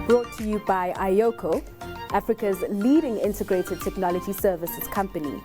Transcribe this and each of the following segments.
Brought to you by Ayoko, Africa's leading integrated technology services company.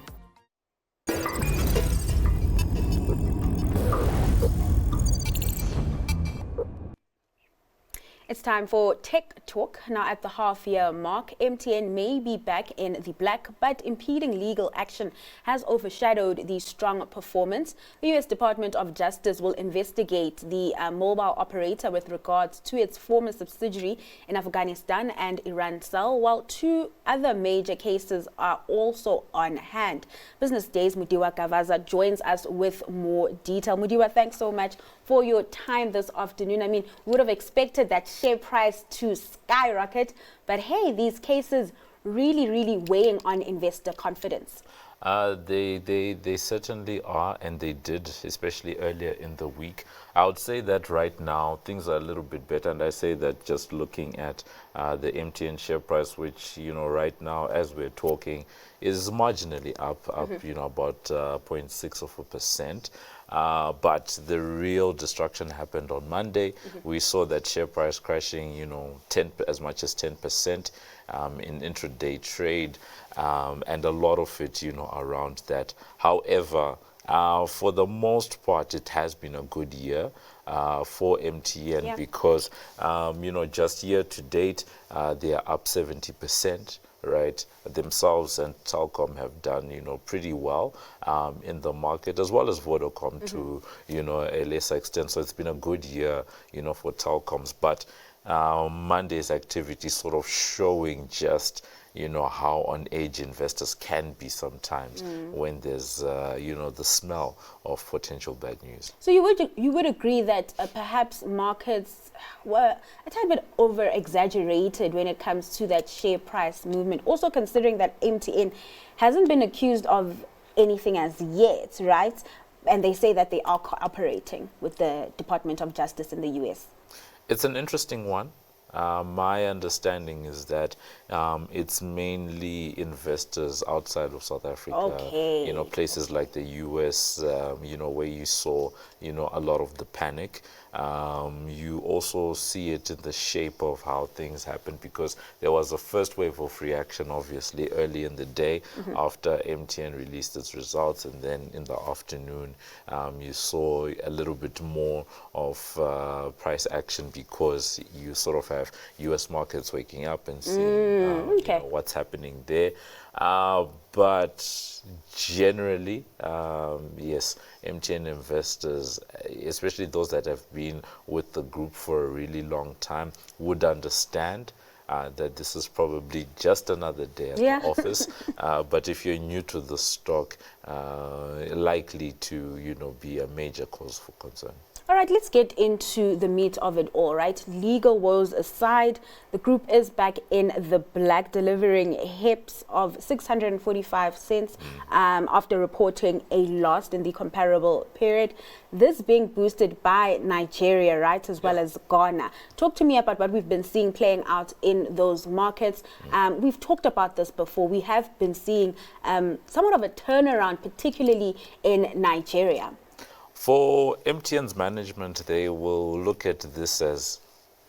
It's time for Tech Talk. Now, at the half-year mark, MTN may be back in the black, but impeding legal action has overshadowed the strong performance. The U.S. Department of Justice will investigate the mobile operator with regards to its former subsidiary in Afghanistan and Iran cell, while two other major cases are also on hand. Business Day's Mudiwa Gavaza joins us with more detail. Mudiwa, thanks so much for your time this afternoon. I mean, we would have expected that share price to skyrocket, but hey, these cases really weighing on investor confidence. They certainly are, and they did, especially earlier in the week. I would say that right now things are a little bit better, and I say that just looking at the MTN share price, which right now as we're talking is marginally up, about 0.6%. But the real destruction happened on Monday. We saw that share price crashing, as much as 10% in intraday trade, and a lot of it, around that. However, for the most part, it has been a good year for MTN because, just year to date, they are up 70%. Right, themselves and Telkom have done, pretty well in the market, as well as Vodacom to, a lesser extent. So it's been a good year, for Telcoms. But Monday's activity sort of showing just, how on edge investors can be sometimes when there's, the smell of potential bad news. So you would agree that perhaps markets were a tiny bit over-exaggerated when it comes to that share price movement, also considering that MTN hasn't been accused of anything as yet, right? And they say that they are cooperating with the Department of Justice in the U.S. It's an interesting one. My understanding is that it's mainly investors outside of South Africa, okay. Places like the US, where you saw, a lot of the panic. You also see it in the shape of how things happened, because there was a first wave of reaction, obviously, early in the day after MTN released its results, and then in the afternoon, you saw a little bit more of price action, because you sort of have U.S. markets waking up and seeing what's happening there. But generally, yes, MTN investors, especially those that have been with the group for a really long time, would understand that this is probably just another day at the office. But if you're new to the stock, likely to be a major cause for concern. All right, let's get into the meat of it all, right? Legal woes aside, the group is back in the black, delivering HEPS of 645 cents after reporting a loss in the comparable period. This being boosted by Nigeria, right, as well as Ghana. Talk to me about what we've been seeing playing out in those markets. We've talked about this before. We have been seeing somewhat of a turnaround, particularly in Nigeria. For MTN's management, they will look at this as,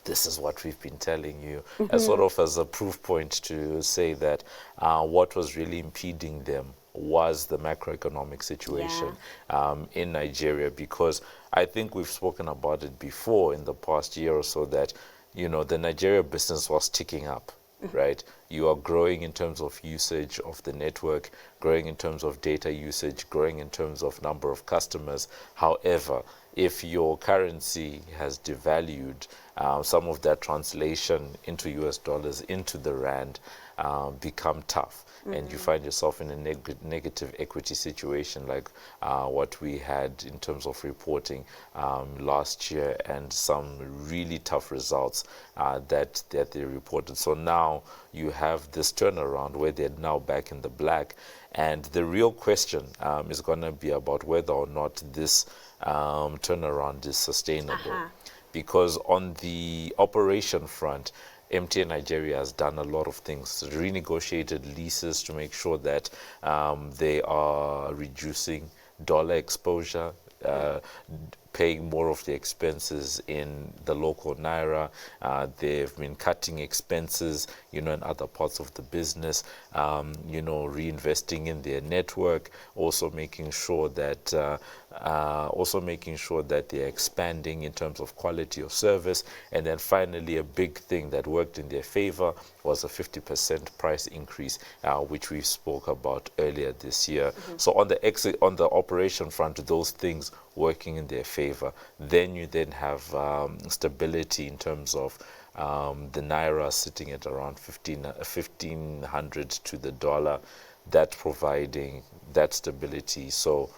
this is what we've been telling you, as sort of as a proof point to say that what was really impeding them was the macroeconomic situation in Nigeria, because I think we've spoken about it before in the past year or so that, the Nigeria business was ticking up. Right, you are growing in terms of usage of the network, growing in terms of data usage, growing in terms of number of customers. However, if your currency has devalued, some of that translation into US dollars, into the rand, become tough. And you find yourself in a negative equity situation like what we had in terms of reporting last year, and some really tough results that they reported. So now you have this turnaround where they're now back in the black, and the real question is going to be about whether or not this turnaround is sustainable. Because on the operation front, MTN Nigeria has done a lot of things, renegotiated leases to make sure that they are reducing dollar exposure, paying more of the expenses in the local naira. They've been cutting expenses, in other parts of the business, reinvesting in their network, also making sure that they're expanding in terms of quality of service. And then finally, a big thing that worked in their favor was a 50% price increase, which we spoke about earlier this year. So on the operation front, those things working in their favor. Then you have stability in terms of the naira sitting at around 1500 to the dollar, that providing that stability. So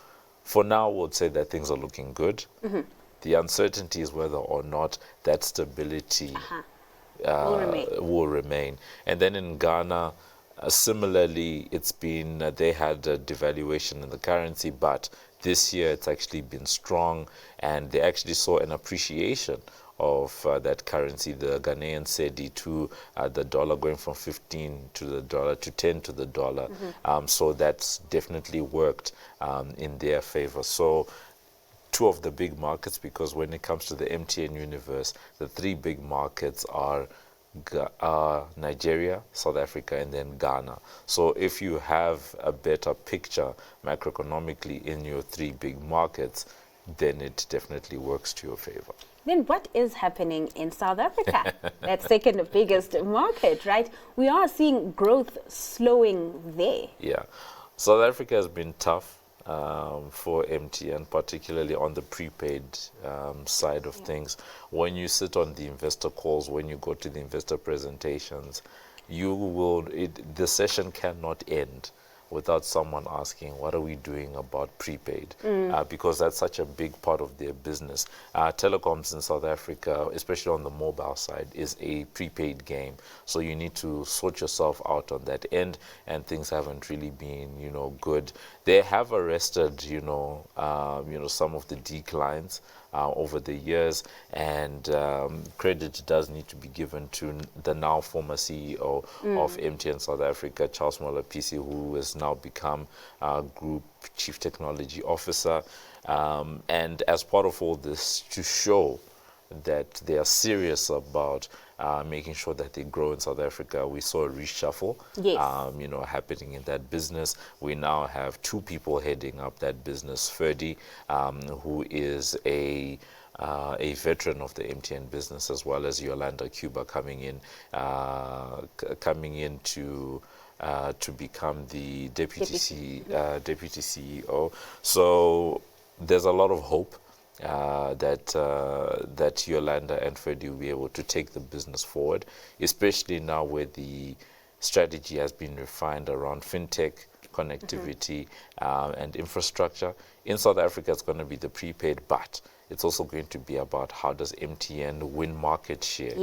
for now, we'll say that things are looking good. The uncertainty is whether or not that stability will remain. And then in Ghana, similarly, it's been, they had a devaluation in the currency, but this year it's actually been strong, and they actually saw an appreciation of that currency, the Ghanaian cedi to the dollar, going from 15 to the dollar to 10 to the dollar. So that's definitely worked in their favor. So two of the big markets, because when it comes to the MTN universe, the three big markets are Nigeria, South Africa, and then Ghana. So if you have a better picture macroeconomically in your three big markets, then it definitely works to your favor. Then what is happening in South Africa? That second biggest market, right? We are seeing growth slowing there. Yeah. South Africa has been tough for MTN, particularly on the prepaid side of things. When you sit on the investor calls, when you go to the investor presentations, the session cannot end without someone asking, what are we doing about prepaid? Because that's such a big part of their business. Telecoms in South Africa, especially on the mobile side, is a prepaid game. So you need to sort yourself out on that end, and things haven't really been, good. They have arrested, some of the declines over the years, and credit does need to be given to the now former CEO of MTN South Africa, Charles Molapisi, who has now become Group Chief Technology Officer. And as part of all this, to show that they are serious about making sure that they grow in South Africa, we saw a reshuffle, happening in that business. We now have two people heading up that business. Ferdy, who is a veteran of the MTN business, as well as Yolanda Cuba coming in to become the deputy CEO. So there's a lot of hope that Yolanda and Freddie will be able to take the business forward, especially now where the strategy has been refined around fintech, connectivity, and infrastructure. In South Africa, it's going to be the prepaid, but it's also going to be about how does MTN win market share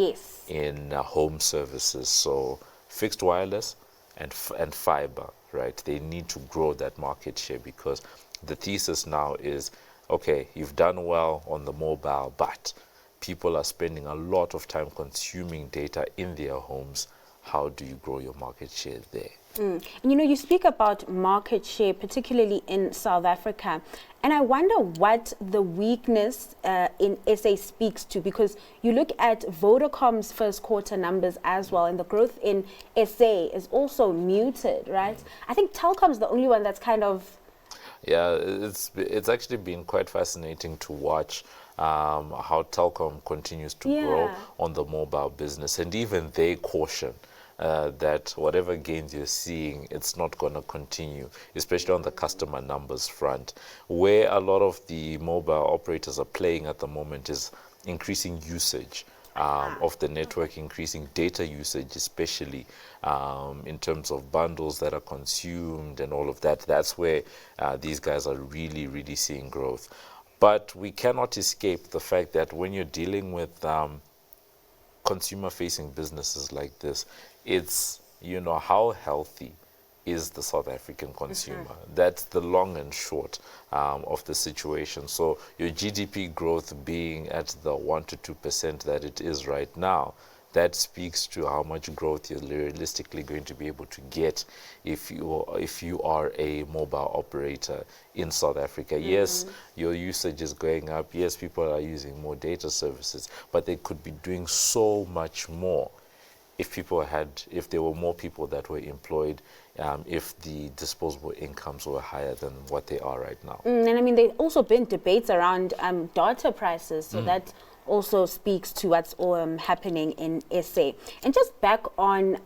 in home services. So fixed wireless and fiber, right? They need to grow that market share, because the thesis now is, okay, you've done well on the mobile, but people are spending a lot of time consuming data in their homes. How do you grow your market share there? And you speak about market share, particularly in South Africa, and I wonder what the weakness in SA speaks to, because you look at Vodacom's first quarter numbers as well, and the growth in SA is also muted, right? I think Telkom's the only one that's kind of... Yeah, it's actually been quite fascinating to watch how Telkom continues to grow on the mobile business, and even they caution that whatever gains you're seeing, it's not going to continue, especially on the customer numbers front. Where a lot of the mobile operators are playing at the moment is increasing usage of the network, increasing data usage, especially in terms of bundles that are consumed and all of that. That's where these guys are really, really seeing growth. But we cannot escape the fact that when you're dealing with consumer-facing businesses like this, it's, how healthy is the South African consumer. That's the long and short of the situation. So your GDP growth being at the 1 to 2% that it is right now that speaks to how much growth you're realistically going to be able to get if you are a mobile operator in South Africa. Yes, your usage is going up. Yes, people are using more data services, but they could be doing so much more if there were more people that were employed, if the disposable incomes were higher than what they are right now. And I mean, there's also been debates around data prices, so that also speaks to what's happening in SA. And just back on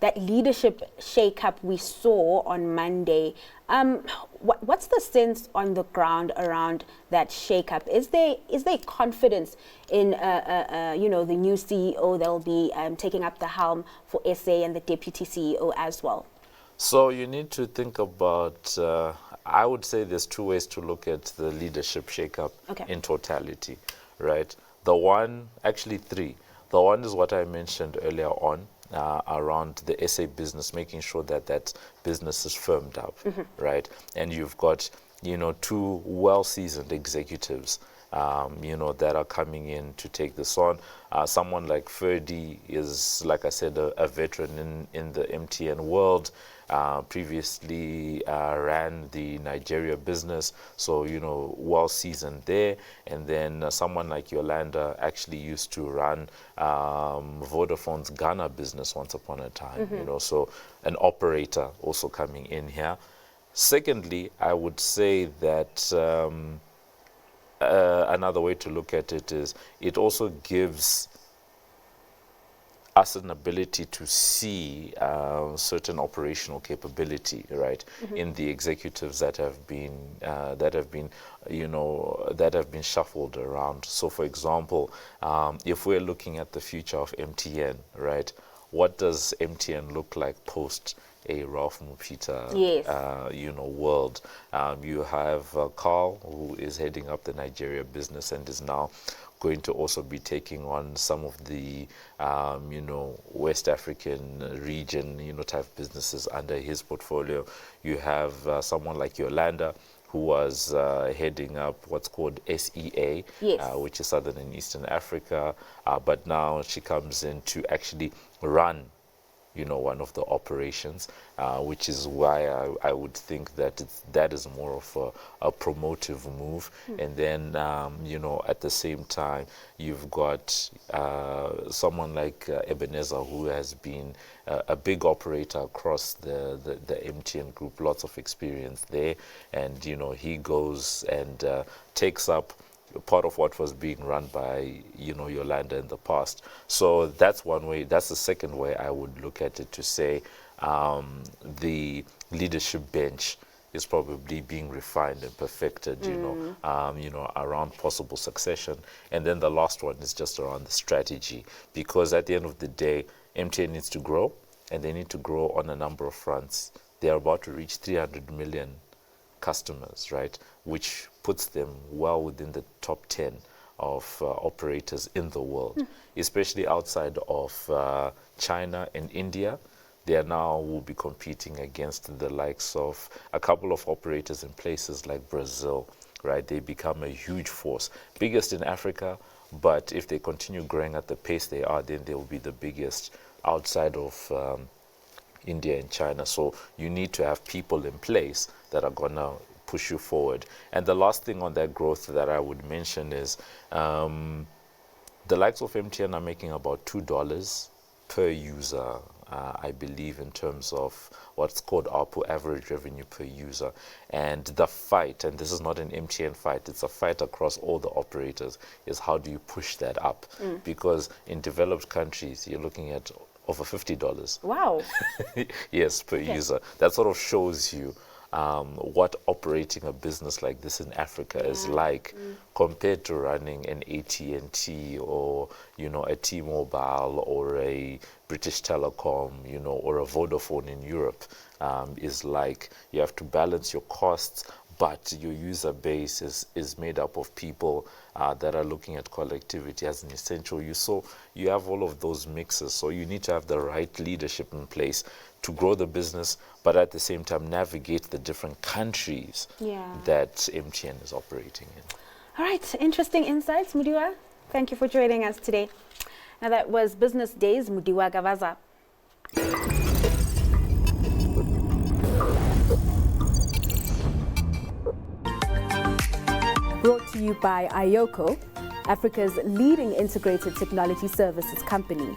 that leadership shake-up we saw on Monday, what's the sense on the ground around that shake-up? Is there confidence in the new CEO that will be taking up the helm for SA and the deputy CEO as well? So you need to think about, I would say there's two ways to look at the leadership shake-up in totality, right? Actually three. The one is what I mentioned earlier on, around the SA business, making sure that business is firmed up, right? And you've got, two well-seasoned executives, that are coming in to take this on. Someone like Ferdy is, like I said, a veteran in the MTN world. Previously ran the Nigeria business, so well seasoned there. And then someone like Yolanda actually used to run Vodafone's Ghana business once upon a time. So an operator also coming in here. Secondly, I would say that another way to look at it is it also gives us an ability to see certain operational capability, right, in the executives that have been shuffled around. So, for example, if we're looking at the future of MTN, right, what does MTN look like post a Ralph Mupita, world? You have Carl, who is heading up the Nigeria business and is now going to also be taking on some of the, West African region, type businesses under his portfolio. You have someone like Yolanda, who was heading up what's called SEA, which is Southern and Eastern Africa, but now she comes in to actually run one of the operations, which is why I would think that that is more of a promotive move. And then, at the same time, you've got someone like Ebenezer, who has been a big operator across the MTN group, lots of experience there. And, he goes and takes up part of what was being run by, Yolanda in the past. So that's one way. That's the second way I would look at it, to say the leadership bench is probably being refined and perfected, around possible succession. And then the last one is just around the strategy, because at the end of the day, MTN needs to grow, and they need to grow on a number of fronts. They are about to reach 300 million customers, right, which puts them well within the top 10 of operators in the world, especially outside of China and India. They now will be competing against the likes of a couple of operators in places like Brazil, right? They become a huge force, biggest in Africa, but if they continue growing at the pace they are, then they will be the biggest outside of India and China. So you need to have people in place that are going to push you forward. And the last thing on that growth that I would mention is the likes of MTN are making about $2 per user, I believe, in terms of what's called ARPU, average revenue per user. And the fight, and this is not an MTN fight, it's a fight across all the operators, is how do you push that up? Because in developed countries, you're looking at over $50. Wow. Yes, per user. That sort of shows you what operating a business like this in Africa is like compared to running an AT&T or a T-Mobile or a British Telecom, or a Vodafone in Europe is like. You have to balance your costs, but your user base is made up of people that are looking at collectivity as an essential use. So you have all of those mixes. So you need to have the right leadership in place to grow the business, but at the same time navigate the different countries that MTN is operating in. All right, interesting insights, Mudiwa. Thank you for joining us today. Now that was Business Day's Mudiwa Gavaza. Brought to you by Ayoko, Africa's leading integrated technology services company.